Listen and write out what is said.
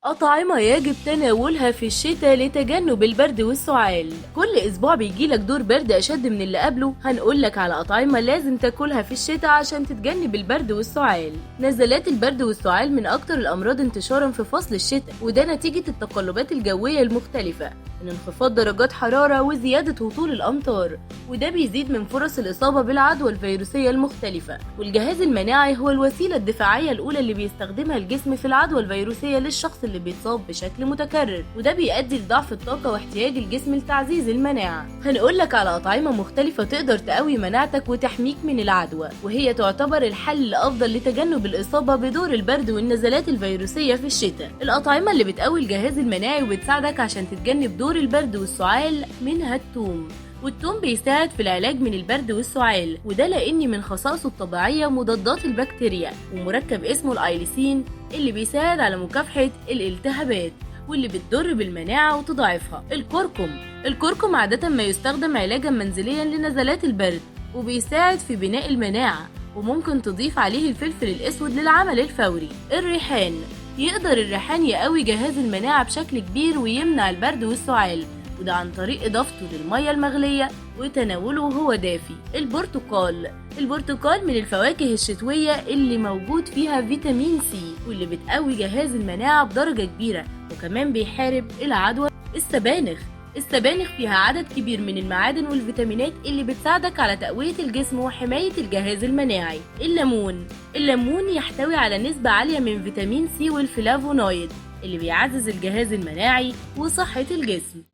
أطعمة يجب تناولها في الشتاء لتجنب البرد والسعال. كل أسبوع بيجيلك دور برد أشد من اللي قبله، هنقولك على أطعمة لازم تاكلها في الشتاء عشان تتجنب البرد والسعال. نزلات البرد والسعال من أكتر الأمراض انتشارا في فصل الشتاء، وده نتيجة التقلبات الجوية المختلفة من انخفاض درجات حرارة وزيادة هطول الأمطار، وده بيزيد من فرص الإصابة بالعدوى الفيروسية المختلفة. والجهاز المناعي هو الوسيلة الدفاعية الأولى اللي بيستخدمها الجسم في العدوى الفيروسية للشخص اللي بيتصاب بشكل متكرر، وده بيؤدي لضعف الطاقة واحتياج الجسم لتعزيز المناعة. هنقولك على أطعمة مختلفة تقدر تقوي مناعتك وتحميك من العدوى، وهي تعتبر الحل الأفضل لتجنب الإصابة بدور البرد والنزلات الفيروسية في الشتاء. الأطعمة اللي بتقوي الجهاز المناعي وبتساعدك عشان تتجنب دور البرد والسعال منها الثوم. والثوم بيساعد في العلاج من البرد والسعال، وده لأن من خصائصه الطبيعية مضادات البكتيريا، ومركب اسمه الأيليسين اللي بيساعد على مكافحة الالتهابات واللي بتضر بالمناعة وتضاعفها. الكركم عادة ما يستخدم علاجا منزليا لنزلات البرد، وبيساعد في بناء المناعة، وممكن تضيف عليه الفلفل الأسود للعمل الفوري. يقدر الريحان يقوي جهاز المناعة بشكل كبير ويمنع البرد والسعال، وده عن طريق إضافته للمية المغلية وتناوله وهو دافي. البرتقال من الفواكه الشتوية اللي موجود فيها فيتامين سي، واللي بتقوي جهاز المناعة بدرجة كبيرة، وكمان بيحارب العدوى. السبانخ فيها عدد كبير من المعادن والفيتامينات اللي بتساعدك على تقوية الجسم وحماية الجهاز المناعي. الليمون يحتوي على نسبة عالية من فيتامين سي والفلافونويد اللي بيعزز الجهاز المناعي وصحة الجسم.